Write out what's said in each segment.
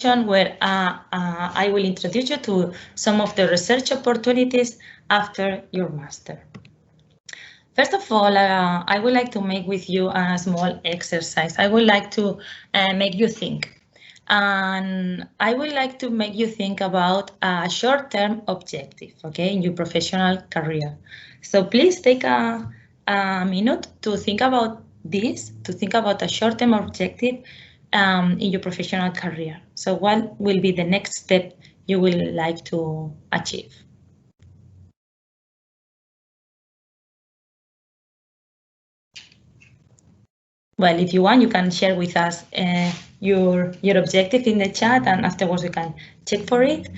where I will introduce you to some of the research opportunities after your master. First of all, I would like to make with you a small exercise. I would like to make you think. And I would like to make you think about a short-term objective, okay, in your professional career. So please take a minute to think about this, to think about a short-term objective in your professional career. So what will be the next step you will like to achieve? Well, if you want, you can share with us your objective in the chat, and afterwards we can check for it.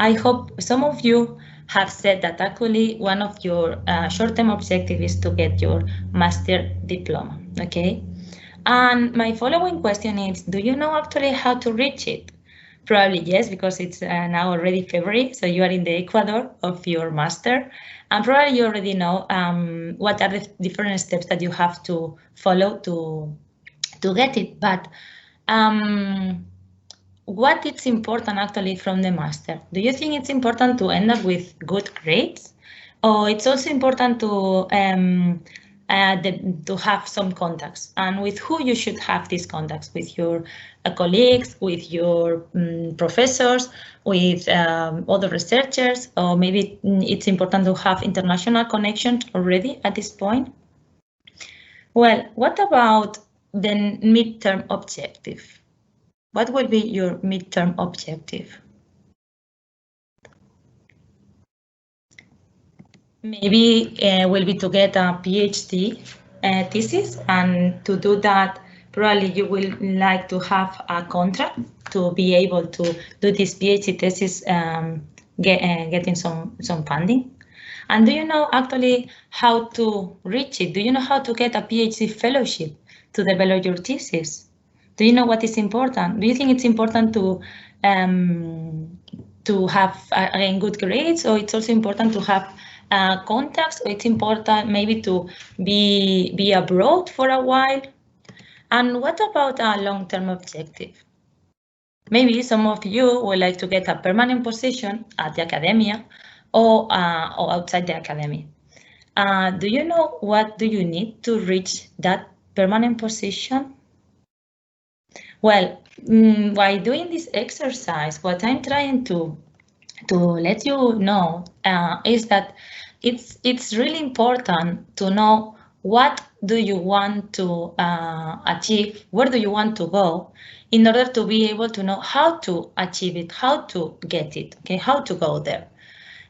I hope some of you have said that actually one of your short-term objectives is to get your master diploma, okay? And my following question is, do you know actually how to reach it? Probably yes, because it's now already February, so you are in the Ecuador of your master, and probably you already know what are the different steps that you have to follow to get it. But what is important actually from the master? Do you think it's important to end up with good grades, or it's also important to have some contacts, and with who you should have these contacts? With your colleagues, with your professors, with other researchers, or maybe it's important to have international connections already at this point? Well, what about the midterm objective? What will be your midterm objective? Maybe will be to get a PhD thesis, and to do that, probably you will like to have a contract to be able to do this PhD thesis, getting some funding. And do you know actually how to reach it? Do you know how to get a PhD fellowship to develop your thesis? Do you know what is important? Do you think it's important to have again good grades, or it's also important to have contacts, or it's important maybe to be abroad for a while? And what about a long-term objective? Maybe some of you would like to get a permanent position at the academia or outside the academy. Do you know what do you need to reach that permanent position? Well, by doing this exercise, what I'm trying to let you know is that it's really important to know what do you want to achieve, where do you want to go, in order to be able to know how to achieve it, how to get it, okay, how to go there.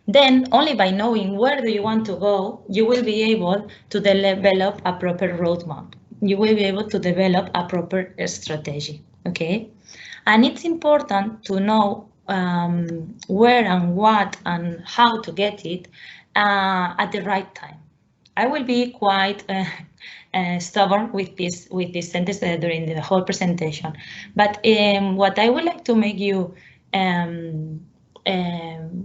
Then only by knowing where do you want to go, you will be able to develop a proper roadmap. You will be able to develop a proper strategy, okay? And it's important to know where and what and how to get it at the right time. I will be quite stubborn with this sentence during the whole presentation, but what I would like to make you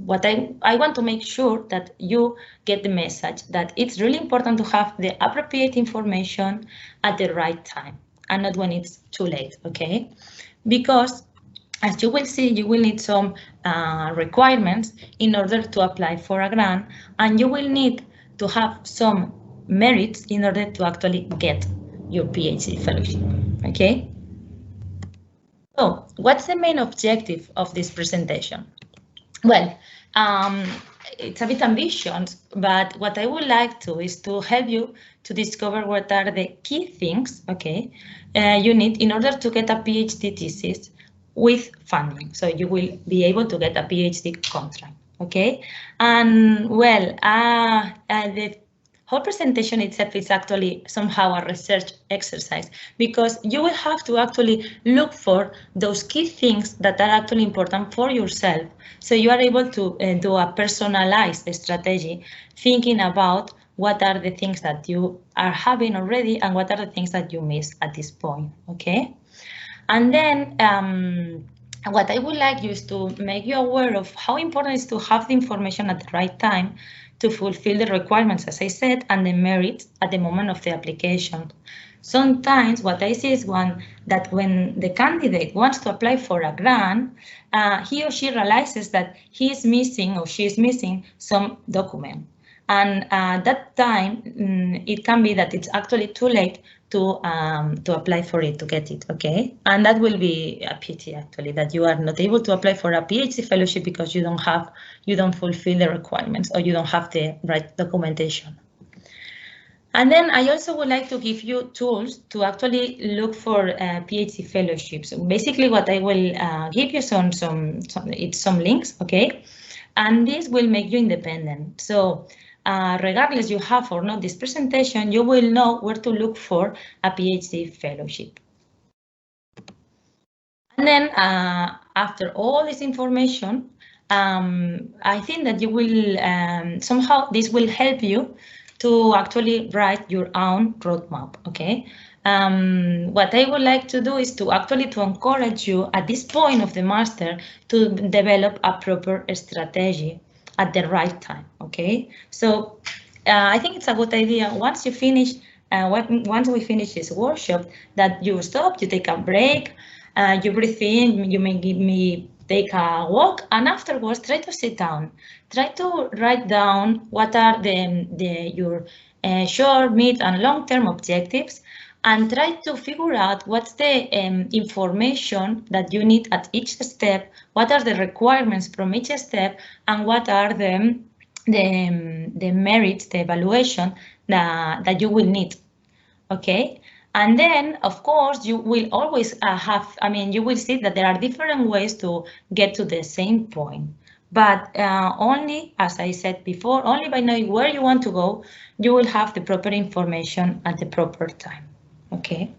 what I want to make sure that you get the message that it's really important to have the appropriate information at the right time and not when it's too late, okay? Because as you will see, you will need some requirements in order to apply for a grant, and you will need to have some merits in order to actually get your PhD fellowship, okay? So what's the main objective of this presentation? Well, it's a bit ambitious, but what I would like to is to help you to discover what are the key things, okay, you need in order to get a PhD thesis with funding. So you will be able to get a PhD contract, okay? And well, the whole presentation itself is actually somehow a research exercise, because you will have to actually look for those key things that are actually important for yourself. So you are able to do a personalized strategy, thinking about what are the things that you are having already and what are the things that you miss at this point, okay? And then And what I would like you is to make you aware of how important it is to have the information at the right time to fulfill the requirements, as I said, and the merits at the moment of the application. Sometimes what I see is that when the candidate wants to apply for a grant, he or she realizes that he is missing or she is missing some document. And that time, it can be that it's actually too late to apply for it, to get it, okay? And that will be a pity, actually, that you are not able to apply for a PhD fellowship because you don't fulfill the requirements or you don't have the right documentation. And then I also would like to give you tools to actually look for PhD fellowships. Basically, what I will give you some links, okay? And this will make you independent. So regardless you have or not this presentation, you will know where to look for a PhD fellowship. And then after all this information, I think that you will somehow this will help you to actually write your own roadmap, okay? What I would like to do is to encourage you at this point of the master to develop a proper strategy at the right time, okay? So I think it's a good idea once you finish, once we finish this workshop, that you stop, you take a break, you breathe in, you may give me take a walk, and afterwards try to sit down. Try to write down what are your short, mid, and long-term objectives, and try to figure out what's the information that you need at each step, what are the requirements from each step, and what are the merits, the evaluation that you will need, okay? And then, of course, you will always you will see that there are different ways to get to the same point. But only, as I said before, only by knowing where you want to go, you will have the proper information at the proper time, okay?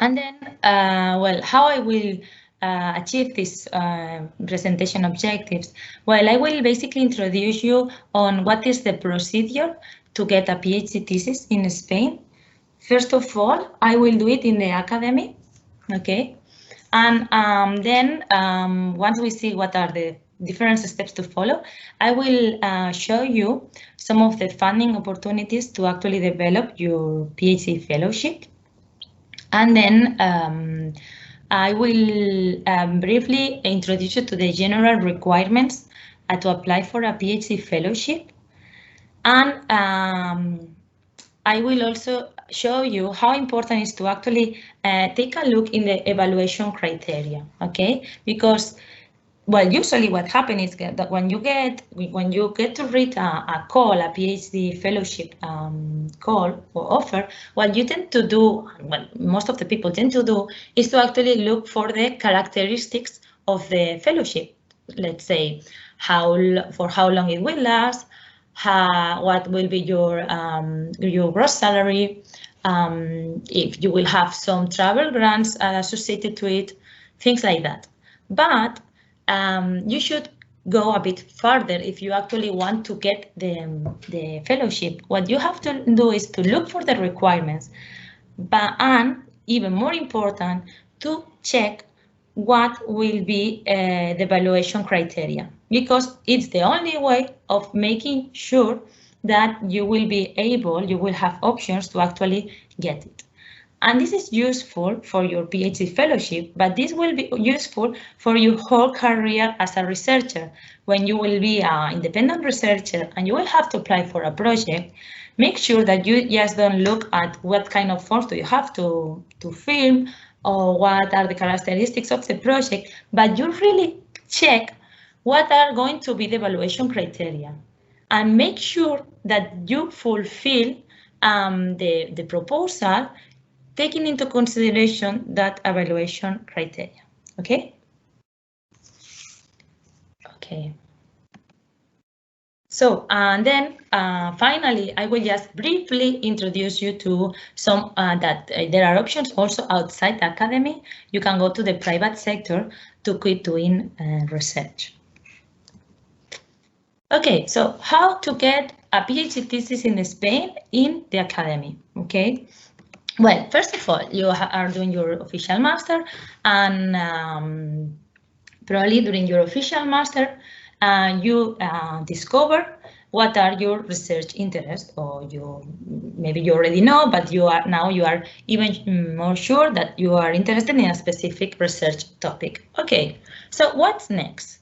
And then, well, how I will achieve these presentation objectives? Well, I will basically introduce you on what is the procedure to get a PhD thesis in Spain. First of all, I will do it in the academy, okay? And then once we see what are the different steps to follow, I will show you some of the funding opportunities to actually develop your PhD fellowship. And then I will briefly introduce you to the general requirements to apply for a PhD fellowship. And I will also show you how important it is to actually take a look in the evaluation criteria, okay? Because, well, usually what happens is that when you get to read a call, a PhD fellowship call or offer, what you tend to do, well, most of the people tend to do, is to actually look for the characteristics of the fellowship. Let's say for how long it will last, what will be your gross salary, if you will have some travel grants associated to it, things like that. But you should go a bit further if you actually want to get the fellowship. What you have to do is to look for the requirements, and even more important, to check what will be the evaluation criteria, because it's the only way of making sure that you will have options to actually get it. And this is useful for your PhD fellowship, but this will be useful for your whole career as a researcher. When you will be an independent researcher and you will have to apply for a project, make sure that you just don't look at what kind of forms do you have to fill or what are the characteristics of the project, but you really check what are going to be the evaluation criteria and make sure that you fulfill the proposal taking into consideration that evaluation criteria, okay? Okay. So, and then finally, I will just briefly introduce you to some there are options also outside the academy. You can go to the private sector to keep doing research. Okay, so how to get a PhD thesis in Spain in the academy, okay? Well, first of all, you are doing your official master, and probably during your official master, you discover what are your research interests, or maybe you already know, but you are even more sure that you are interested in a specific research topic. Okay, so what's next?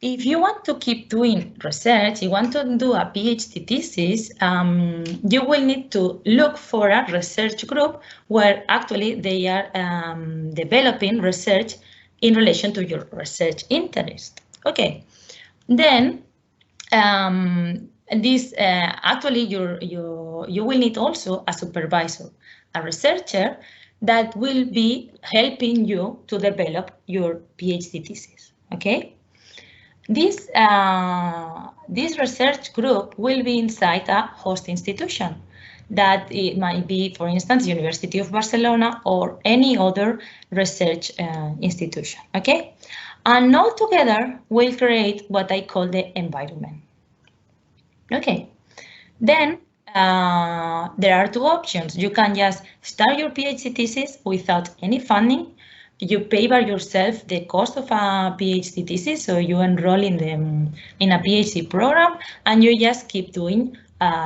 If you want to keep doing research, you want to do a PhD thesis, you will need to look for a research group where actually they are developing research in relation to your research interest. Okay, then actually you will need also a supervisor, a researcher that will be helping you to develop your PhD thesis. Okay. This research group will be inside a host institution that it might be, for instance, University of Barcelona or any other research institution, okay? And all together will create what I call the environment. Okay, then there are two options. You can just start your PhD thesis without any funding. You pay by yourself the cost of a PhD thesis, so you enroll in a PhD program, and you just keep doing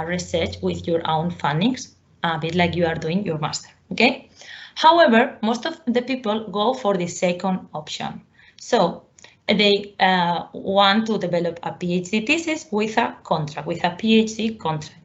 research with your own fundings, a bit like you are doing your master. Okay. However, most of the people go for the second option. So they want to develop a PhD thesis with a contract, with a PhD contract.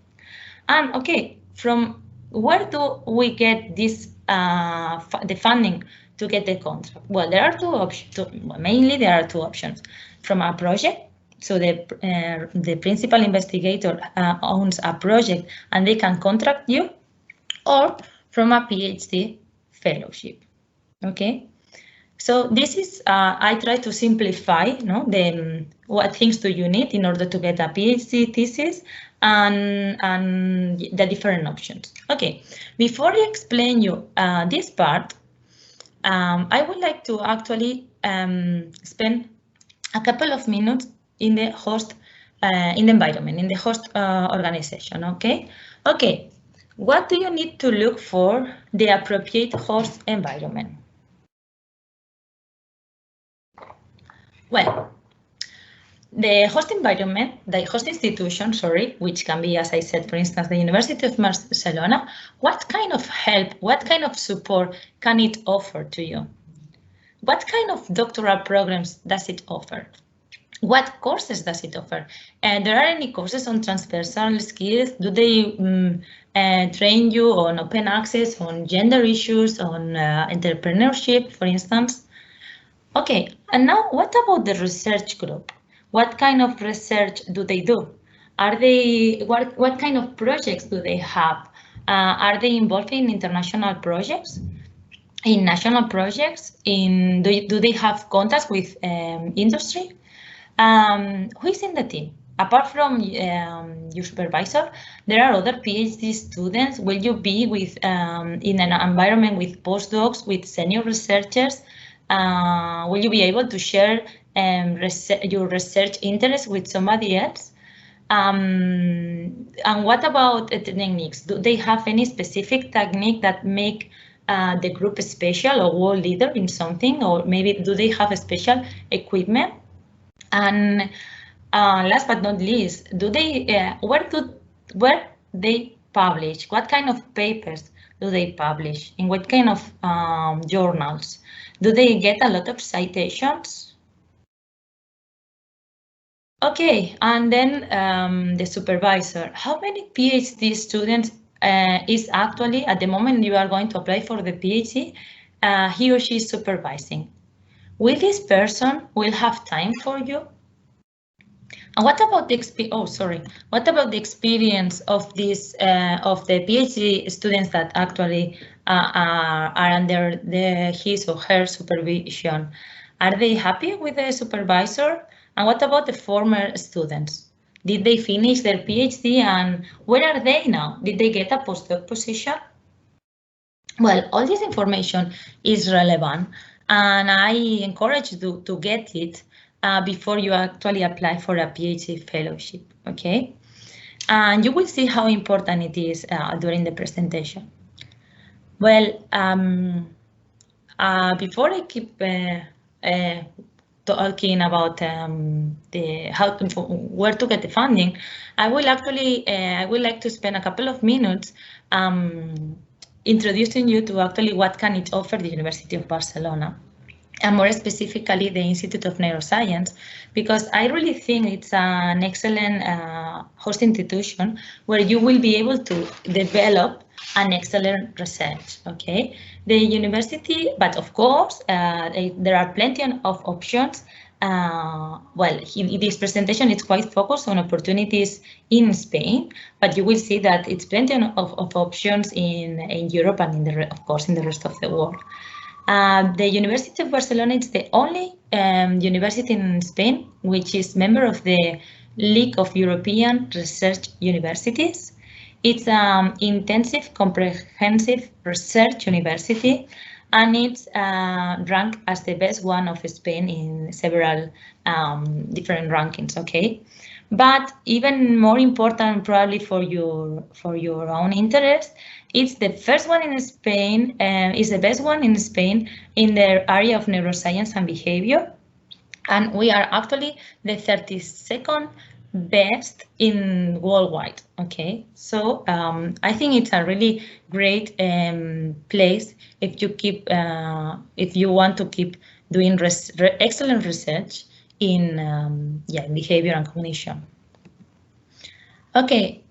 And okay, from where do we get this the funding to get the contract? Well, there are two options. Mainly, there are two options. From a project, so the principal investigator owns a project and they can contract you, or from a PhD fellowship. Okay. So this is, I try to simplify, what things do you need in order to get a PhD thesis and the different options. Okay, before I explain you this part, I would like to actually spend a couple of minutes in the host, in the environment, in the host organization. Okay, okay. What do you need to look for the appropriate host environment? Well, the host environment, the host institution, which can be, as I said, for instance, the University of Barcelona, what kind of help, what kind of support can it offer to you? What kind of doctoral programs does it offer? What courses does it offer? And there are any courses on transversal skills? Do they train you on open access, on gender issues, on entrepreneurship, for instance? Okay, and now what about the research group? What kind of research do they do? Are they, what kind of projects do they have? Are they involved in international projects? In national projects? Do they have contacts with industry? Who is in the team? Apart from your supervisor, there are other PhD students. Will you be with in an environment with postdocs, with senior researchers? Will you be able to share your research interest with somebody else? And what about the techniques? Do they have any specific technique that make the group special or world leader in something? Or maybe do they have a special equipment? And last but not least, do they where they publish? What kind of papers do they publish? In what kind of journals? Do they get a lot of citations? Okay, and then the supervisor. How many PhD students is actually at the moment you are going to apply for the PhD, he or she is supervising? Will this person will have time for you? And what about the What about the experience of this of the PhD students that actually are under his or her supervision? Are they happy with the supervisor? And what about the former students? Did they finish their PhD and where are they now? Did they get a postdoc position? Well, all this information is relevant and I encourage you to get it before you actually apply for a PhD fellowship, okay? And you will see how important it is during the presentation. Well, before I keep talking about where to get the funding, I will actually I would like to spend a couple of minutes introducing you to actually what can it offer the University of Barcelona, and more specifically the Institute of Neuroscience, because I really think it's an excellent host institution where you will be able to develop an excellent research. Okay, the university, but of course there are plenty of options. Well, in this presentation, it's quite focused on opportunities in Spain, but you will see that it's plenty of options in Europe and of course in the rest of the world. The University of Barcelona is the only university in Spain which is member of the League of European Research Universities. It's an intensive, comprehensive research university, and it's ranked as the best one of Spain in several different rankings. Okay, but even more important, probably for your own interest, it's the first one in Spain. Is the best one in Spain in the area of neuroscience and behavior, and we are actually the 32nd best in worldwide. Okay, so I think it's a really great place if you want to keep doing excellent research in behavior and cognition. Okay,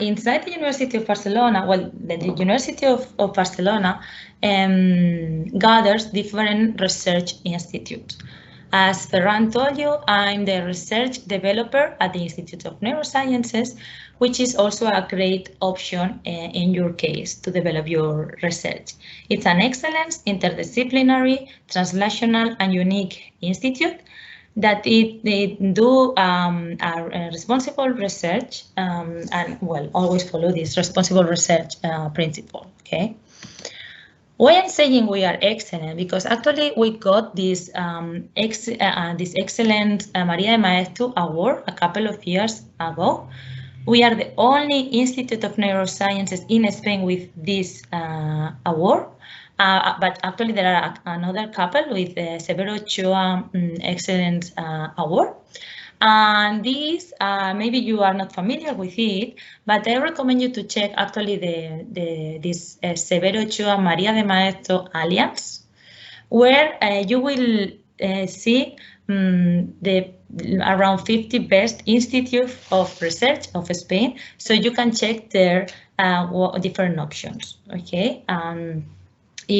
inside the University of Barcelona, well, the University of Barcelona gathers different research institutes. As Ferran told you, I'm the research developer at the Institute of Neurosciences, which is also a great option in your case to develop your research. It's an excellent, interdisciplinary, translational, and unique institute that they do a responsible research and, well, always follow this responsible research principle. Okay. Why I'm saying we are excellent? Because actually we got this this excellent María de Maeztu award a couple of years ago. We are the only Institute of Neurosciences in Spain with this award. But actually there are another couple with the Severo Ochoa Excellence Award. And this, maybe you are not familiar with it, but I recommend you to check actually this Severo Ochoa María de Maeztu Alliance, where you will see the around 50 best institutes of research of Spain, so you can check their different options. Okay.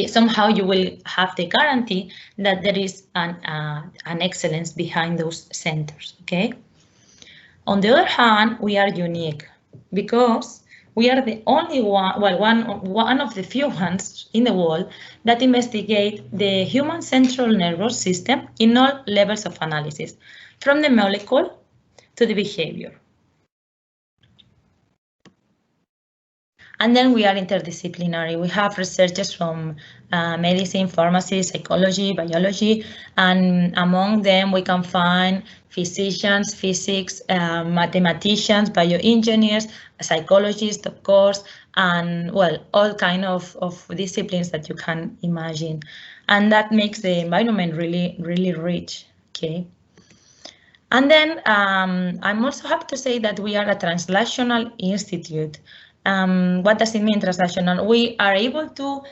Somehow you will have the guarantee that there is an excellence behind those centers. Okay. On the other hand, we are unique because we are the only one, well, one of the few ones in the world that investigate the human central nervous system in all levels of analysis, from the molecule to the behavior. And then we are interdisciplinary. We have researchers from medicine, pharmacy, psychology, biology, and among them we can find physicians, physics, mathematicians, bioengineers, psychologists, of course, and, well, all kind of disciplines that you can imagine. And that makes the environment really, really rich. Okay. And then I'm also happy to say that we are a translational institute. What does it mean, translational? We are able to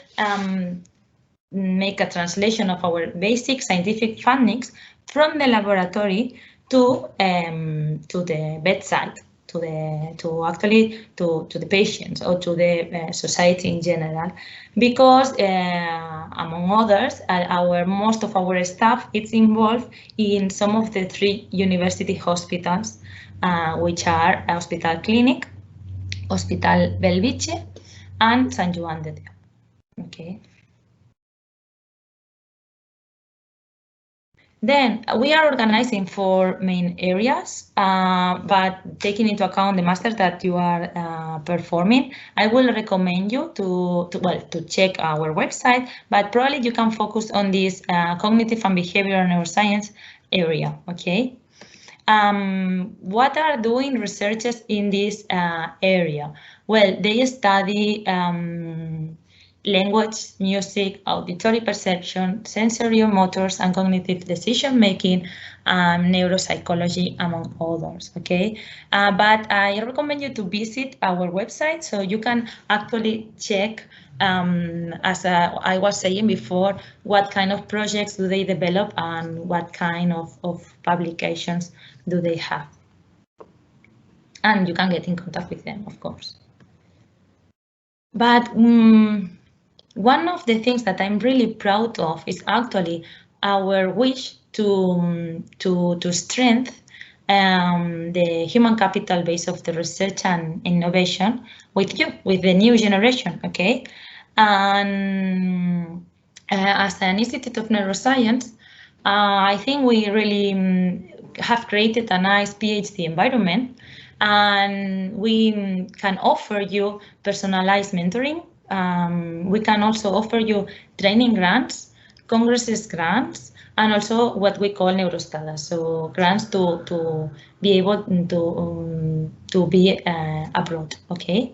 make a translation of our basic scientific findings from the laboratory to the bedside, to the patients or to the society in general, because among others, most of our staff is involved in some of the 3 university hospitals, which are Hospital Clínic, Hospital Bellvitge, and Sant Joan de Déu. Okay. Then we are organizing 4 main areas, but taking into account the master that you are performing, I will recommend you to check our website, but probably you can focus on this cognitive and behavioral neuroscience area. Okay. What are doing researchers in this area? Well, they study language, music, auditory perception, sensory-motors, and cognitive decision-making, neuropsychology, among others, okay? But I recommend you to visit our website so you can actually check, as I was saying before, what kind of projects do they develop and what kind of publications do they have. And you can get in contact with them, of course. But one of the things that I'm really proud of is actually our wish to strengthen the human capital base of the research and innovation with you, with the new generation, okay? And as an Institute of Neuroscience, I think we really have created a nice PhD environment, and we can offer you personalized mentoring. We can also offer you training grants, congresses grants, and also what we call Neurostadas, so grants to be able to be abroad, okay?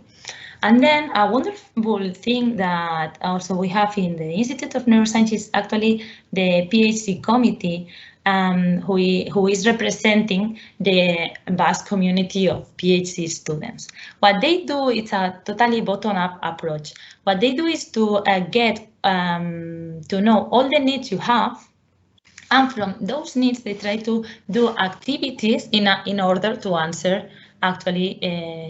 And then a wonderful thing that also we have in the Institute of Neuroscience is actually the PhD committee, who is representing the vast community of PhD students. What they do is a totally bottom-up approach. What they do is to get to know all the needs you have, and from those needs they try to do activities in order to answer, actually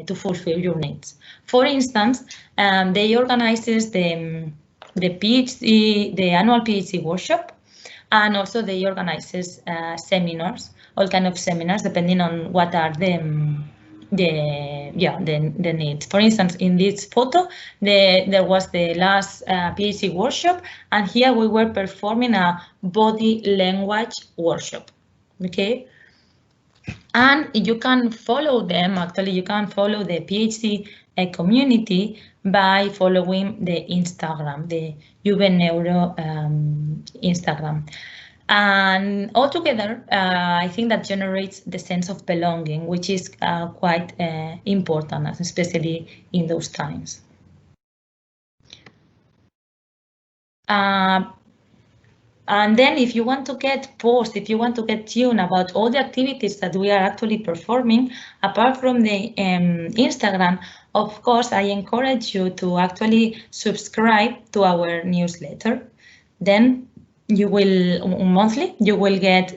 to fulfill your needs. For instance, they organizes the PhD, the annual PhD workshop, and also they organizes seminars, all kind of seminars, depending on what are the needs. For instance, in this photo, there was the last PhD workshop, and here we were performing a body language workshop, okay? And you can follow them, actually you can follow the PhD community by following the Instagram, the JuvenNeuro Instagram. And altogether, I think that generates the sense of belonging, which is quite important, especially in those times. And then if you want to get posts, if you want to get tuned about all the activities that we are actually performing, apart from the Instagram, of course, I encourage you to actually subscribe to our newsletter. Then you will, monthly, you will get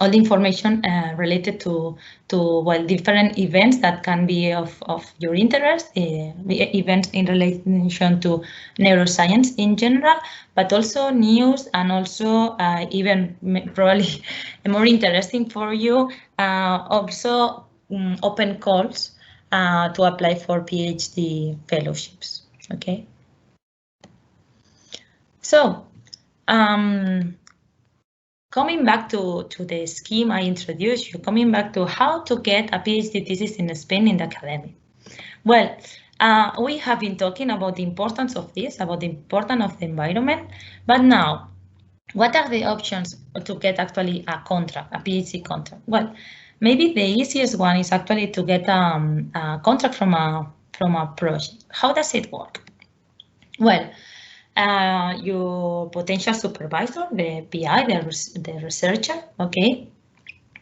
all the information related to well, different events that can be of your interest, events in relation to neuroscience in general, but also news, and also even probably more interesting for you, also open calls to apply for PhD fellowships, okay? So, coming back to the scheme I introduced you, coming back to how to get a PhD thesis in Spain in the academy. Well, we have been talking about the importance of this, about the importance of the environment, but now, what are the options to get actually a contract, a PhD contract? Well, maybe the easiest one is actually to get a contract from a project. How does it work? Well, your potential supervisor, the PI, the researcher, okay,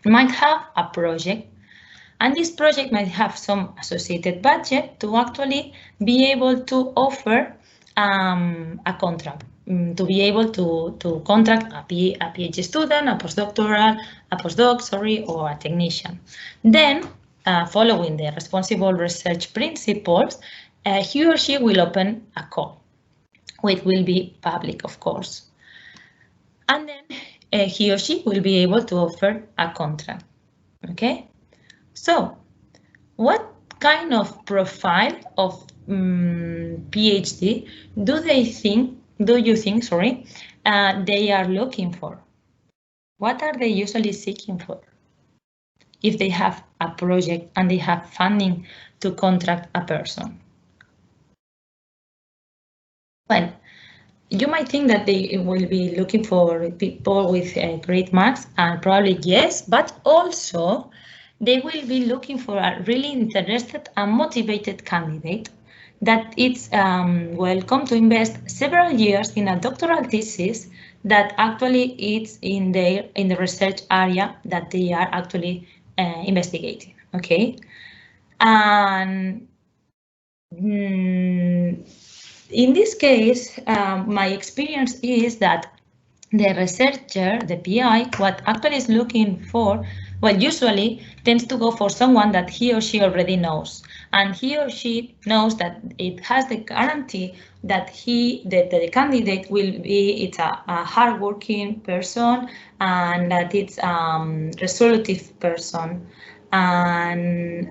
might have a project, and this project might have some associated budget to actually be able to offer a contract, to be able to contract a PhD student, a postdoc, sorry, or a technician. Then, following the responsible research principles, he or she will open a call, which will be public, of course. And then he or she will be able to offer a contract, okay? So, what kind of profile of PhD do you think, they are looking for? What are they usually seeking for? If they have a project and they have funding to contract a person. Well, you might think that they will be looking for people with great marks, and probably yes, but also they will be looking for a really interested and motivated candidate that it's welcome to invest several years in a doctoral thesis that actually is in the research area that they are actually investigating. Okay, and in this case, my experience is that the researcher, the PI, what actually is looking for, well, usually tends to go for someone that he or she already knows. And he or she knows that it has the guarantee that the candidate will be, it's a hardworking person and that it's resolutive person. And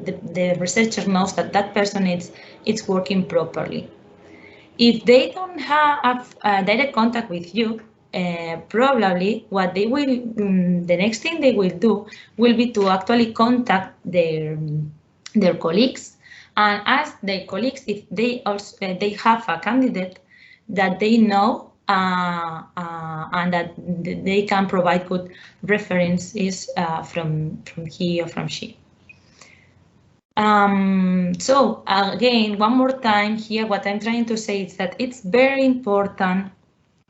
the researcher knows that that person is working properly. If they don't have direct contact with you, probably what they will, the next thing they will do will be to actually contact their colleagues and ask their colleagues if they also they have a candidate that they know and that they can provide good references from he or from she. So again, one more time here, what I'm trying to say is that it's very important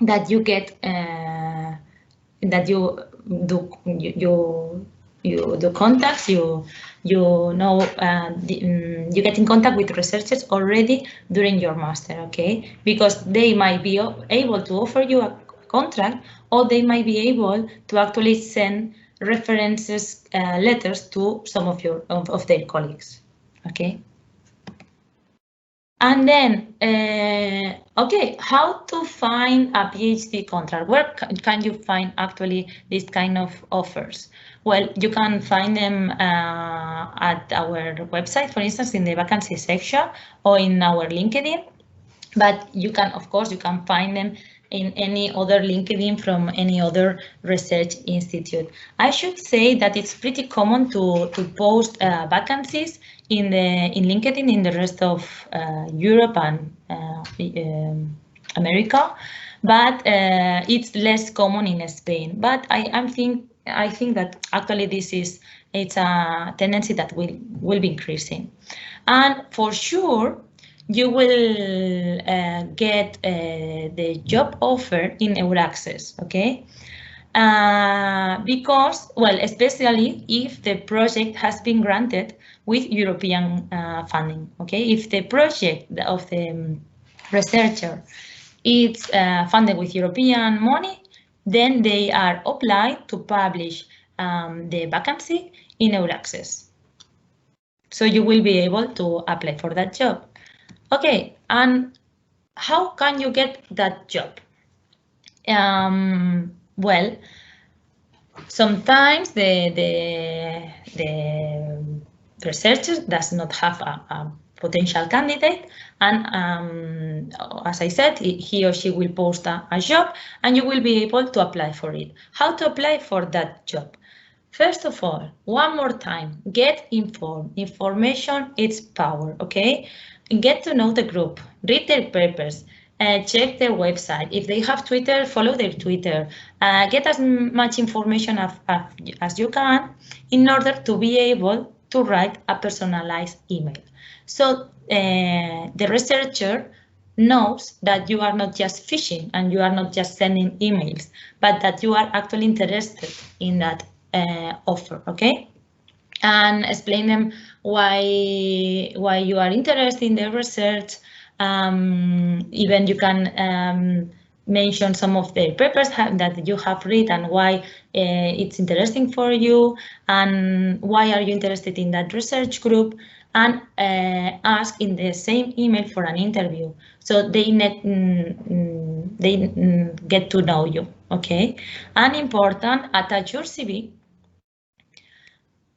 that you get that you do contacts, you know you get in contact with researchers already during your master, okay? Because they might be able to offer you a contract, or they might be able to actually send references letters to some of their colleagues, okay? And then, okay, how to find a PhD contract? Where can you find actually this kind of offers? Well, you can find them at our website, for instance, in the vacancy section or in our LinkedIn. But you can, of course, you can find them in any other LinkedIn from any other research institute. I should say that it's pretty common to post vacancies in LinkedIn in the rest of Europe and America, but it's less common in Spain. But I think that actually it's a tendency that will be increasing, and for sure you will get the job offer in Euraccess, okay? Because, well, especially if the project has been granted with European funding, okay? If the project of the researcher is funded with European money, then they are obliged to publish the vacancy in Euraccess. So you will be able to apply for that job. Okay, and how can you get that job? Well, sometimes the researcher does not have a potential candidate, and as I said, he or she will post a job, and you will be able to apply for it. How to apply for that job? First of all, one more time, get informed. Information is power, okay? Get to know the group, read their papers, check their website. If they have Twitter, follow their Twitter. Get as much information as you can in order to be able to write a personalized email. So the researcher knows that you are not just fishing and you are not just sending emails, but that you are actually interested in that offer, okay? And explain them why you are interested in the research. Even you can mention some of the papers that you have read and why it's interesting for you, and why are you interested in that research group, and ask in the same email for an interview, so they get to know you, okay? And important, attach your CV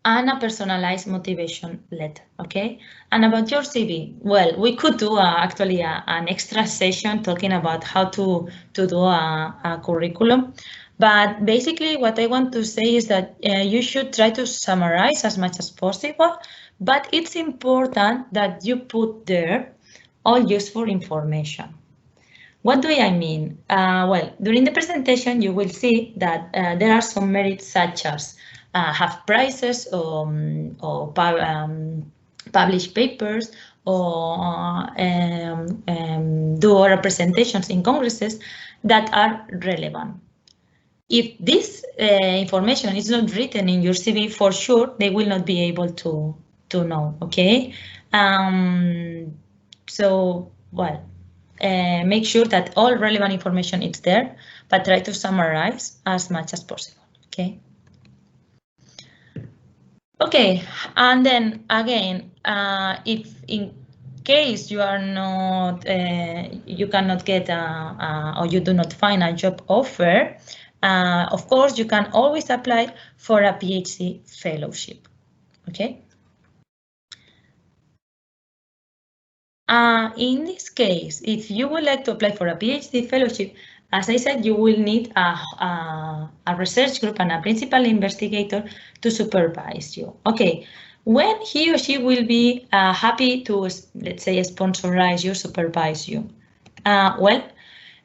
and a personalized motivation letter, okay? And about your CV, well, we could do actually an extra session talking about how to do a curriculum. But basically what I want to say is that you should try to summarize as much as possible, but it's important that you put there all useful information. What do I mean? Well, during the presentation, you will see that there are some merits such as have prizes or publish papers or do representations in congresses that are relevant. If this information is not written in your CV, for sure, they will not be able to know, okay? So, well, make sure that all relevant information is there, but try to summarize as much as possible, okay? Okay, and then again, if in case you are not, you cannot get or you do not find a job offer, of course, you can always apply for a PhD fellowship, okay? In this case, if you would like to apply for a PhD fellowship, as I said, you will need a research group and a principal investigator to supervise you. Okay, when he or she will be happy to, let's say, sponsorize you, supervise you?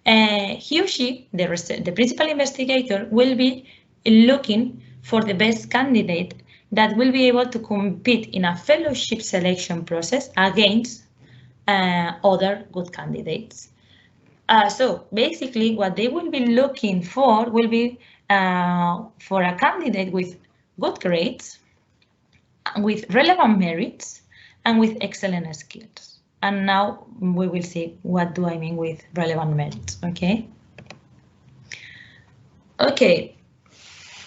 He or she, the principal investigator, will be looking for the best candidate that will be able to compete in a fellowship selection process against other good candidates. So basically what they will be looking for will be for a candidate with good grades, with relevant merits, and with excellent skills. And now we will see what do I mean with relevant merits, okay? Okay,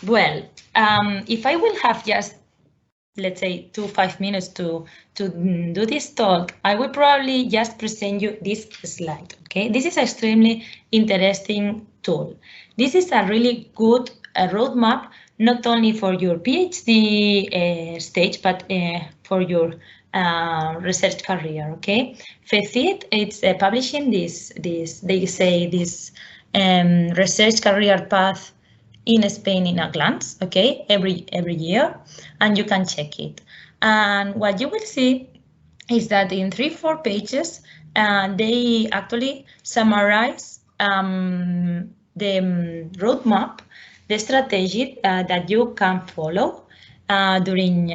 well, if I will have just, let's say, 5 minutes to do this talk, I will probably just present you this slide, okay? This is an extremely interesting tool. This is a really good roadmap, not only for your PhD stage, but for your research career, okay? FECIT, it's publishing this, they say this research career path in Spain in a glance, okay, every year, and you can check it. And what you will see is that in 3-4 pages, they actually summarize the roadmap, the strategy that you can follow during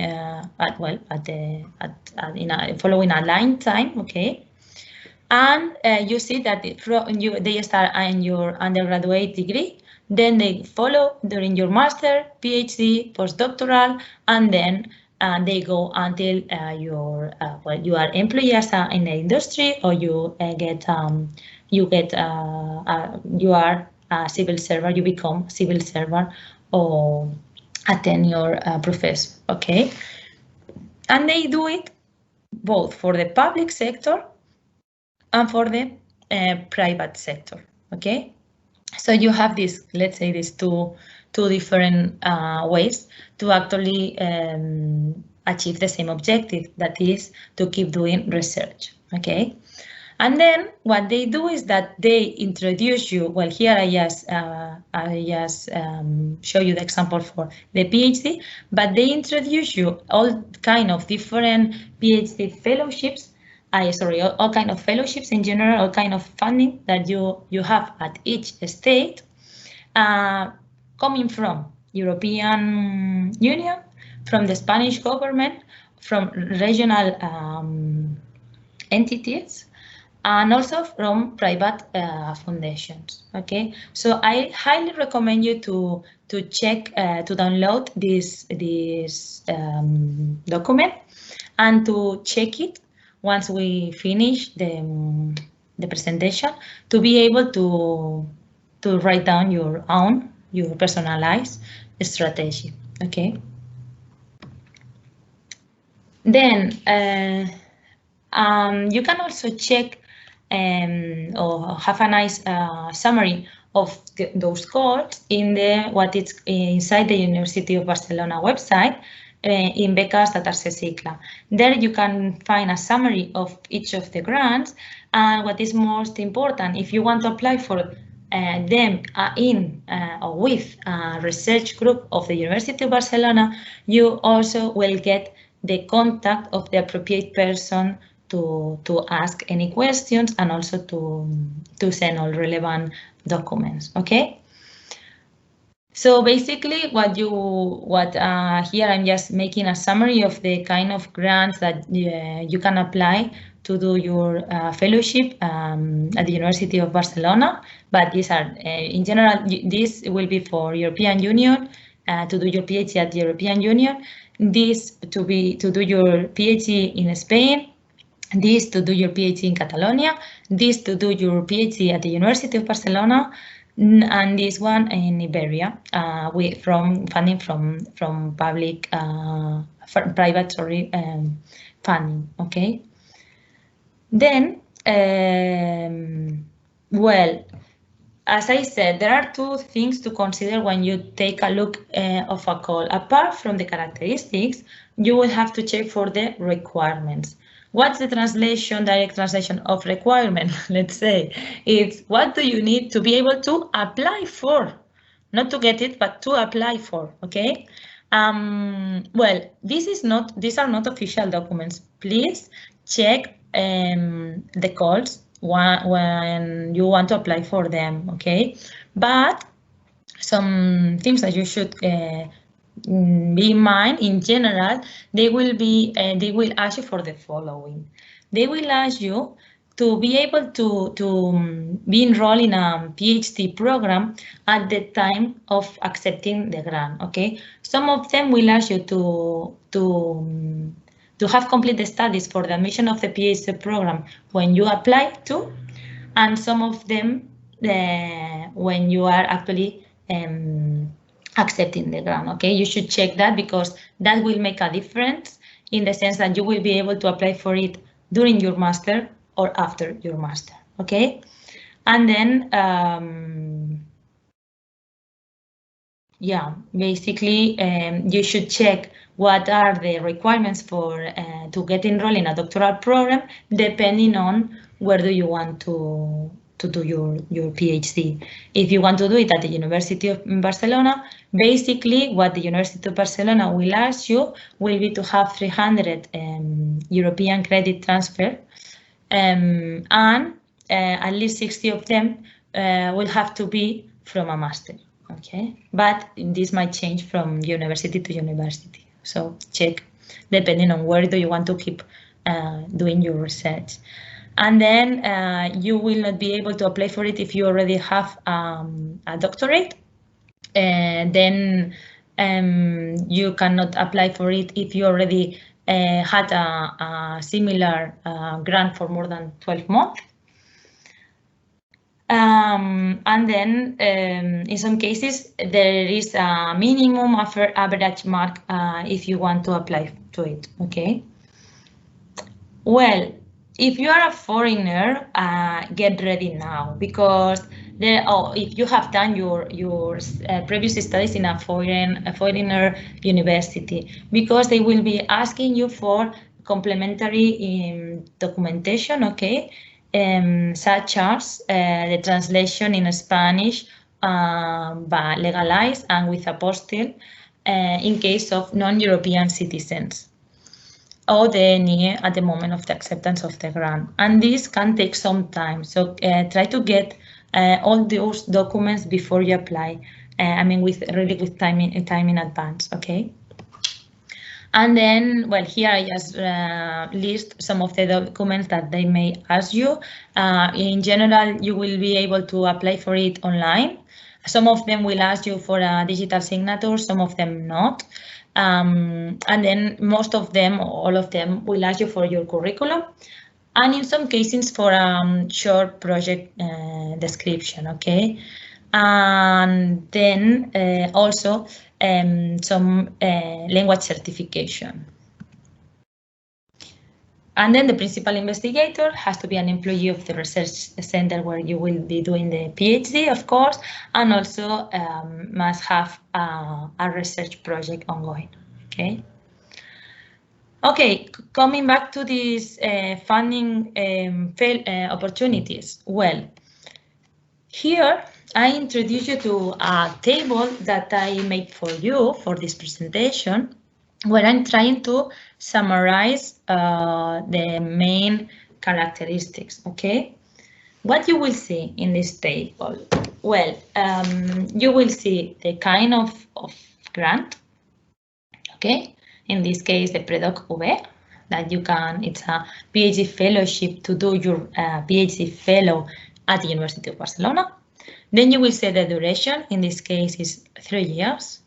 following a line time, okay. And you see that they start in your undergraduate degree, then they follow during your master, PhD, postdoctoral, and then they go until you are employed as in the industry, or you are a civil servant, you become civil servant or a tenure professor, okay? And they do it both for the public sector and for the private sector, okay? So you have this, let's say, these two different ways to actually achieve the same objective, that is to keep doing research, okay? And then what they do is that they introduce you, well, here I just show you the example for the PhD, but they introduce you all kind of different PhD fellowships, all kind of fellowships in general, all kind of funding that you have at each state, coming from European Union, from the Spanish government, from regional entities, and also from private foundations, okay? So I highly recommend you to check, to download this document and to check it once we finish the presentation, to be able to write down your personalized strategy, okay? Then you can also check or have a nice summary of those courses in what is inside the University of Barcelona website, in Becas Data CECLA. There you can find a summary of each of the grants, and what is most important, if you want to apply for them in or with a research group of the University of Barcelona, you also will get the contact of the appropriate person to ask any questions, and also to send all relevant documents, okay? So basically, here I'm just making a summary of the kind of grants that you can apply to do your fellowship at the University of Barcelona. But these are, in general, this will be for European Union, to do your PhD at the European Union, this to do your PhD in Spain, this to do your PhD in Catalonia, this to do your PhD at the University of Barcelona, and this one in Iberia, from funding from public, private, funding. Okay. Then, well, as I said, there are two things to consider when you take a look of a call. Apart from the characteristics, you will have to check for the requirements. What's the translation, direct translation of requirement? Let's say it's what do you need to be able to apply for, not to get it, but to apply for. Okay. Well, these are not official documents. Please check the calls when you want to apply for them. Okay, but some things that you should be in mind. In general, they will ask you for the following. They will ask you to be able to be enrolled in a PhD program at the time of accepting the grant. Okay, some of them will ask you to have completed studies for the admission of the PhD program when you apply to, and some of them when you are actually accepting the grant. Okay, you should check that, because that will make a difference in the sense that you will be able to apply for it during your master or after your master. Okay, and then yeah, basically you should check what are the requirements for to get enrolled in a doctoral program, depending on where do you want to do your PhD. If you want to do it at the University of Barcelona, basically what the University of Barcelona will ask you will be to have 300 European credit transfer, and at least 60 of them will have to be from a master. Okay, but this might change from university to university. So check depending on where do you want to keep doing your research. And then you will not be able to apply for it if you already have a doctorate. Then you cannot apply for it if you already had a similar grant for more than 12 months. And then in some cases, there is a minimum average mark if you want to apply to it. Okay. Well, if you are a foreigner, get ready now, because if you have done your previous studies in a foreigner university, because they will be asking you for complementary documentation. Okay. Such as the translation in Spanish by legalized and with apostille in case of non-European citizens, or the NIE at the moment of the acceptance of the grant. And this can take some time, so try to get all those documents before you apply. I mean, with time in advance. Okay. And then, well, here I just list some of the documents that they may ask you. In general, you will be able to apply for it online. Some of them will ask you for a digital signature, some of them not. And then most of them, all of them, will ask you for your curriculum. And in some cases for a short project description, okay? And then also some language certification. And then the principal investigator has to be an employee of the research center where you will be doing the PhD, of course, and also must have a research project ongoing. Okay. Okay, coming back to these funding opportunities. Well, here I introduce you to a table that I made for you for this presentation, where I'm trying to summarize the main characteristics. Okay, What you will see in this table? Well, you will see the kind of grant, okay? In this case, the Predoc UB, that you can, it's a PhD fellowship to do your PhD fellow at the University of Barcelona. Then you will see the duration, in this case is 3 years.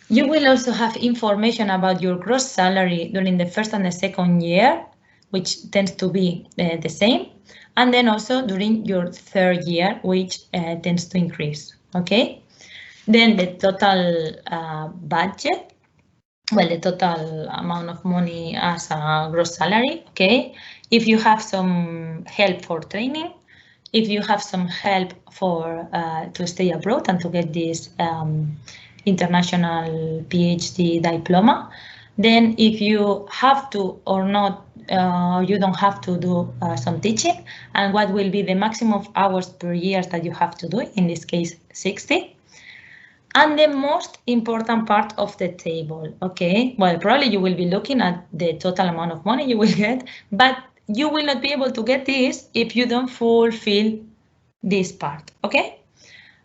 You will also have information about your gross salary during the first and the second year, which tends to be the same. And then also during your third year, which tends to increase, okay? Then the total budget, well, the total amount of money as a gross salary, okay? If you have some help for training, if you have some help for to stay abroad and to get this international PhD diploma, then if you have to or not, you don't have to do some teaching, and what will be the maximum of hours per year that you have to do, in this case 60. And the most important part of the table, okay? Well, probably you will be looking at the total amount of money you will get, but you will not be able to get this if you don't fulfill this part, okay?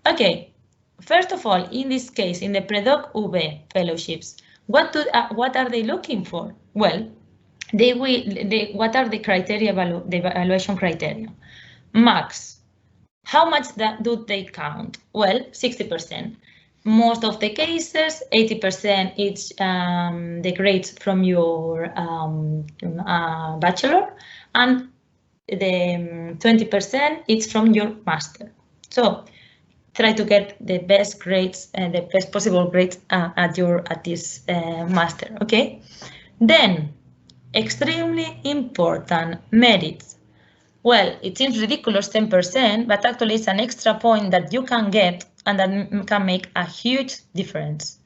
Okay, first of all, in this case, in the Predoc UB fellowships, what are they looking for? Well, what are the criteria, the evaluation criteria? Max. How much do they count? Well, 60%. Most of the cases, 80% it's the grades from your bachelor, and the 20% it's from your master. So try to get the best grades and the best possible grades at this master, okay? Then, extremely important, merits. Well, it seems ridiculous, 10%, but actually it's an extra point that you can get and that can make a huge difference.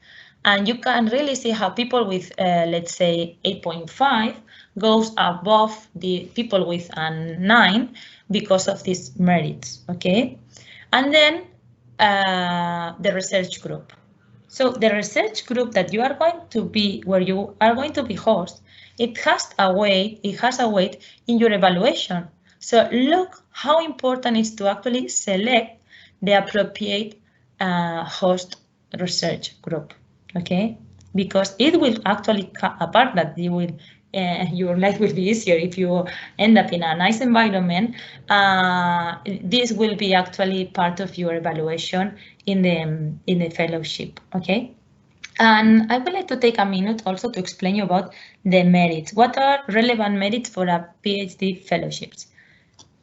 And you can really see how people with, let's say, 8.5 goes above the people with a 9 because of these merits, okay? And then the research group. So the research group that you are going to be, where you are going to be host, it has a weight in your evaluation. So look how important it is to actually select the appropriate host research group, okay? Because it will actually apart that you will your life will be easier if you end up in a nice environment. This will be actually part of your evaluation in the fellowship, okay? And I would like to take a minute also to explain you about the merits. What are relevant merits for a PhD fellowships?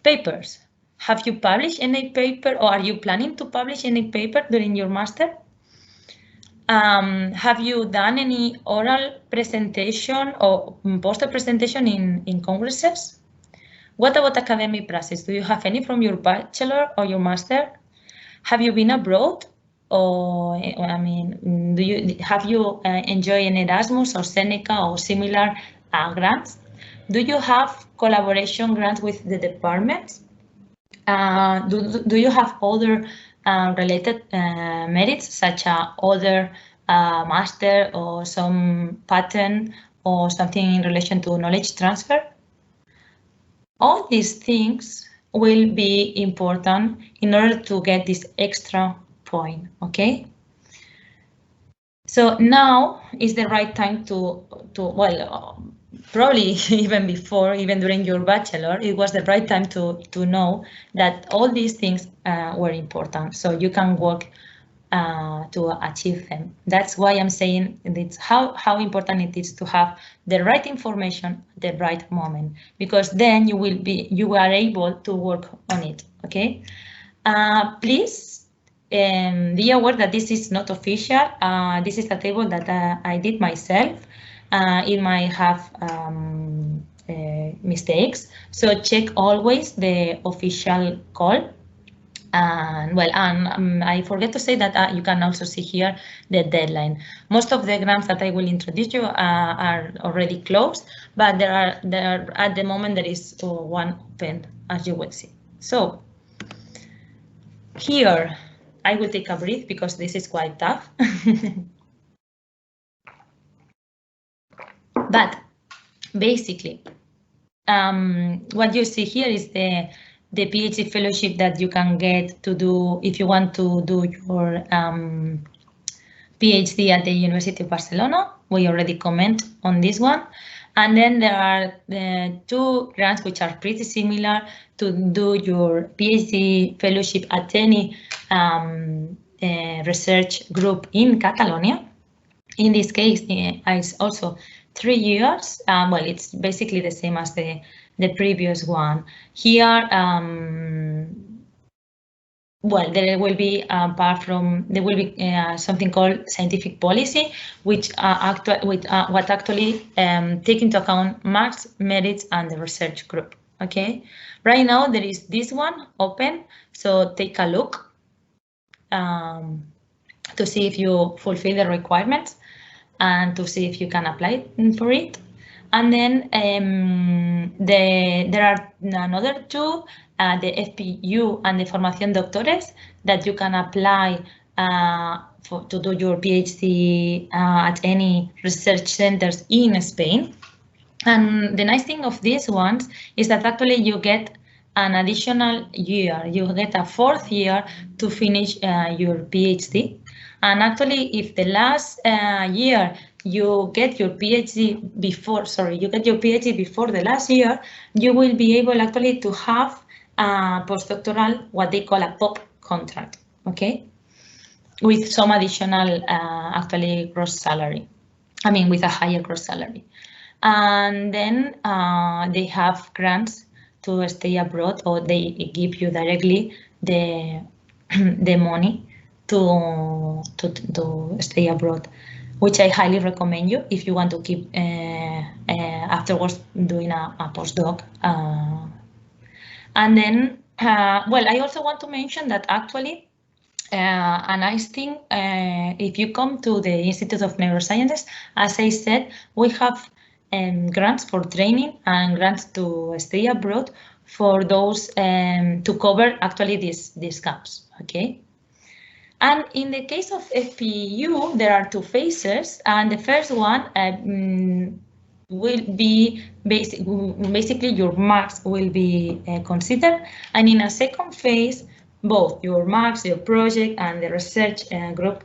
Papers. Have you published any paper, or are you planning to publish any paper during your master? Have you done any oral presentation or poster presentation in congresses? What about academic practice? Do you have any from your bachelor or your master? Have you been abroad? Or, I mean, have you enjoyed an Erasmus or Seneca or similar grants? Do you have collaboration grants with the departments? Do you have other related merits, such as other master or some patent or something in relation to knowledge transfer? All these things will be important in order to get this extra point, okay? So now is the right time to well, probably even before, even during your bachelor, it was the right time to know that all these things were important, so you can work to achieve them. That's why I'm saying it's how important it is to have the right information at the right moment, because then you are able to work on it, okay? Please be aware that this is not official. This is a table that I did myself. It might have mistakes, so check always the official call. And well, I forget to say that you can also see here the deadline. Most of the grants that I will introduce you are already closed, but there are at the moment there is one open, as you will see. So here I will take a breath because this is quite tough. But basically, what you see here is the PhD fellowship that you can get to do if you want to do your PhD at the University of Barcelona. We already comment on this one. And then there are the 2 grants which are pretty similar to do your PhD fellowship at any research group in Catalonia. In this case, it's also 3 years. Well, it's basically the same as the previous one. Here, well, there will be something called scientific policy, which what actually take into account marks, merits, and the research group. Okay, right now there is this one open, so take a look to see if you fulfill the requirements and to see if you can apply for it. And then there are another 2, the FPU and the Formación Doctores, that you can apply to do your PhD at any research centers in Spain. And the nice thing of these ones is that actually you get an additional year. You get a 4th year to finish your PhD. And actually, if the last year you get your PhD before, the last year, you will be able actually to have a postdoctoral, what they call a POP contract, okay? With some additional actually gross salary. I mean, with a higher gross salary. And then they have grants to stay abroad, or they give you directly the money to stay abroad, which I highly recommend you if you want to keep afterwards doing a postdoc. And then, well, I also want to mention that actually a nice thing, if you come to the Institute of Neurosciences, as I said, we have grants for training and grants to stay abroad for those to cover actually these gaps, okay? And in the case of FPU, there are 2 phases, and the first one will be basically your marks will be considered, and in a second phase, both your marks, your project, and the research group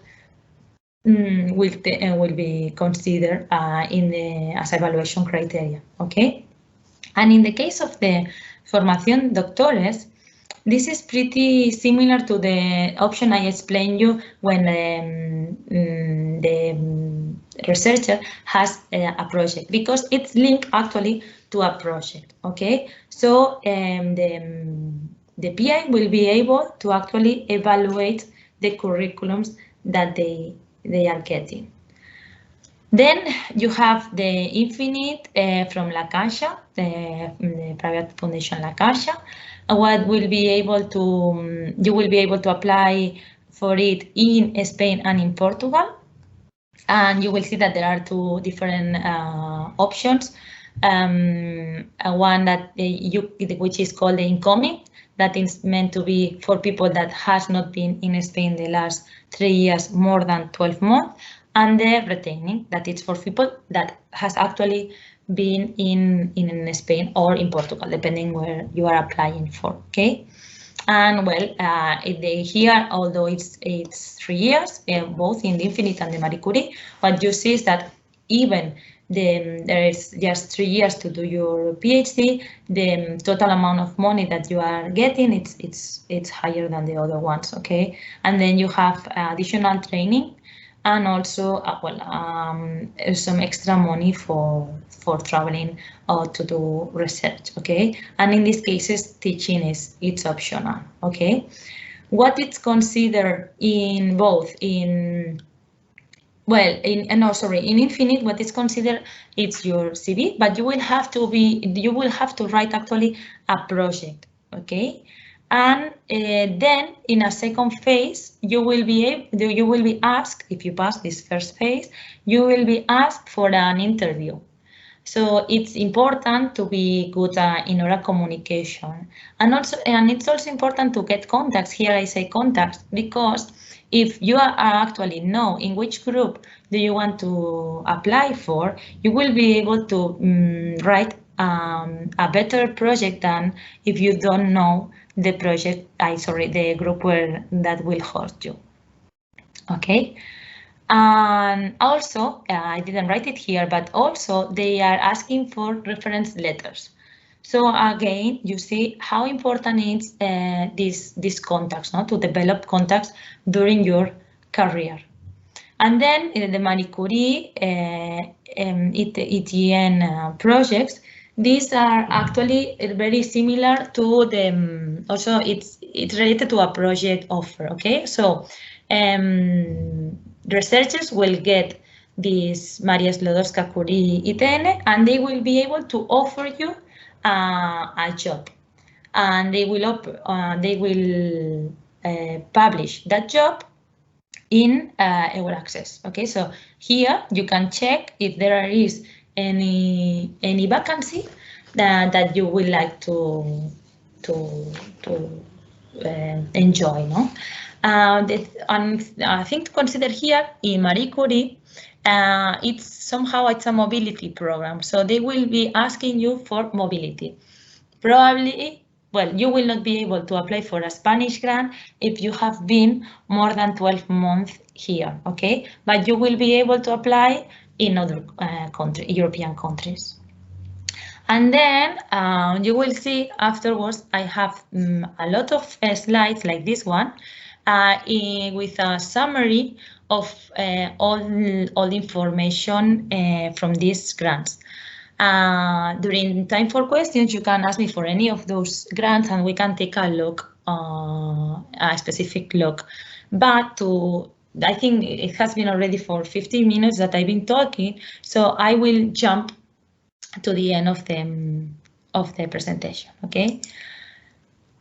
will be considered as evaluation criteria, okay? And in the case of the Formación Doctores, this is pretty similar to the option I explained you when the researcher has a project, because it's linked actually to a project, okay? So the PI will be able to actually evaluate the curriculums that they are getting. Then you have the Infinite from La Caixa, the private foundation La Caixa. What will be able to you will be able to apply for it in Spain and in Portugal, and you will see that there are 2 different options. One that which is called the incoming, that is meant to be for people that has not been in Spain the last 3 years, more than 12 months, and the retaining, that is for people that has actually been in Spain or in Portugal, depending where you are applying for, okay? And well, here, although it's 3 years, both in the Infinite and the Marie Curie, what you see is that even there is just 3 years to do your PhD, the total amount of money that you are getting, it's higher than the other ones, okay? And then you have additional training, and also some extra money for traveling or to do research, okay? And in these cases, teaching it's optional, okay? What it's considered in both in Infinite, what is considered it's your CV, but you will have to write actually a project, okay? And then in a second phase, you will be asked, if you pass this first phase, you will be asked for an interview. So it's important to be good in oral communication, and it's also important to get contacts. Here I say contacts because if you are actually know in which group do you want to apply for, you will be able to write a better project than if you don't know the project, the group that will host you. Okay. And also, I didn't write it here, but also they are asking for reference letters. So again, you see how important is these contacts, to develop contacts during your career. And then the Marie Curie ETN projects, these are actually very similar to the, also it's related to a project offer, okay? So researchers will get this Maria Sklodowska-Curie ETN and they will be able to offer you a job, and they will publish that job in EUR Access. Okay, so here you can check if there is any vacancy that you would like to enjoy. No, and I think to consider here in Marie Curie, it's a mobility program, so they will be asking you for mobility. Probably, well, you will not be able to apply for a Spanish grant if you have been more than 12 months here, okay? But you will be able to apply in other European countries. And then you will see afterwards, I have a lot of slides like this one with a summary of all the information from these grants. During time for questions, you can ask me for any of those grants and we can take a look, a specific look. But I think it has been already for 15 minutes that I've been talking, so I will jump to the end of the presentation, okay?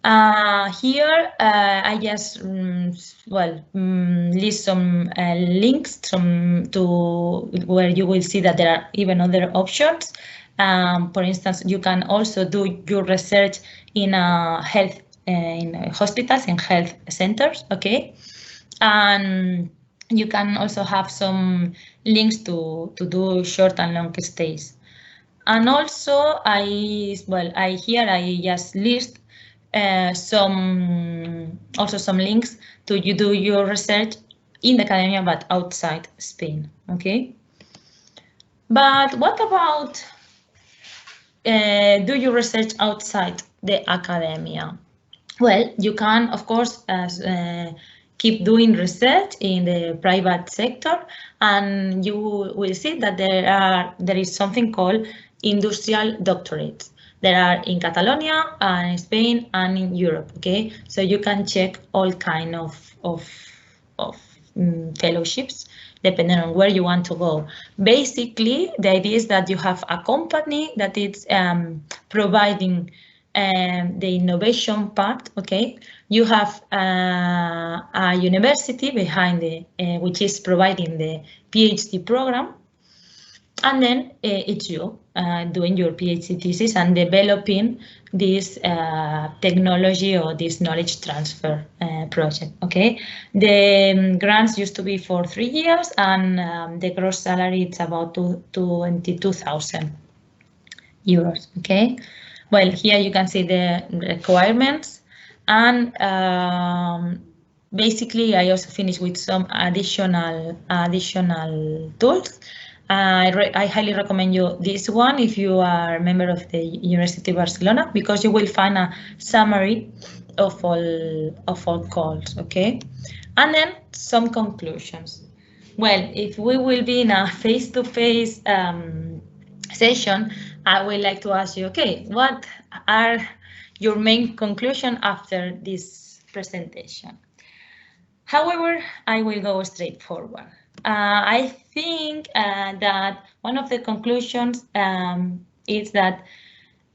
Here I just list some links to where you will see that there are even other options. For instance, you can also do your research in health in hospitals and health centers, okay? And you can also have some links to do short and long stays. And also I just list some links to you do your research in the academia but outside Spain, okay? But what about do your research outside the academia? Well, you can, of course, keep doing research in the private sector, and you will see that there is something called industrial doctorates. There are in Catalonia and in Spain and in Europe, okay? So you can check all kind of fellowships depending on where you want to go. Basically, the idea is that you have a company that is providing the innovation part, okay? You have a university behind which is providing the PhD program, and then it's you doing your PhD thesis and developing this technology or this knowledge transfer project, okay? The grants used to be for 3 years, and the gross salary is about 22,000 euros, okay? Well, here you can see the requirements, and basically I also finished with some additional tools. I highly recommend you this one if you are a member of the University of Barcelona, because you will find a summary of all calls, okay? And then some conclusions. Well, if we will be in a face-to-face session, I would like to ask you, okay, what are your main conclusions after this presentation? However, I will go straight forward. I think that one of the conclusions is that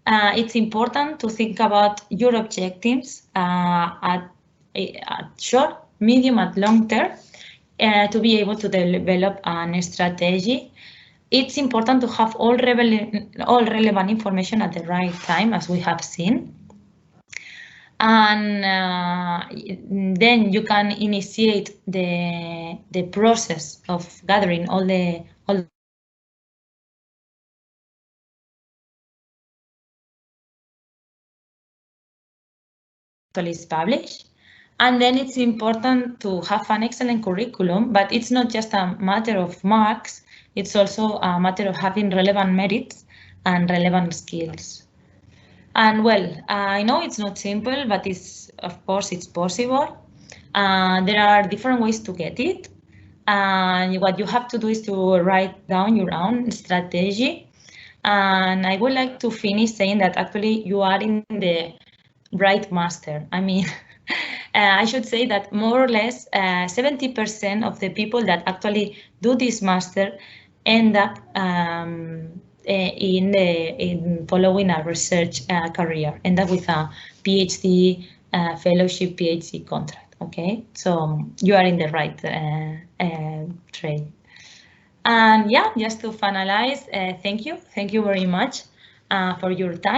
it's important to think about your objectives at short, medium, and long term to be able to develop a strategy. It's important to have all relevant information at the right time, as we have seen. And then you can initiate the process of gathering all the actually is published. And then it's important to have an excellent curriculum, but it's not just a matter of marks, it's also a matter of having relevant merits and relevant skills. And well, I know it's not simple, but of course it's possible. There are different ways to get it. And what you have to do is to write down your own strategy. And I would like to finish saying that actually you are in the right master. I mean, I should say that more or less 70% of the people that actually do this master end up in following a research career, end up with a PhD fellowship, PhD contract. Okay, so you are in the right train. And yeah, just to finalize, thank you very much for your time.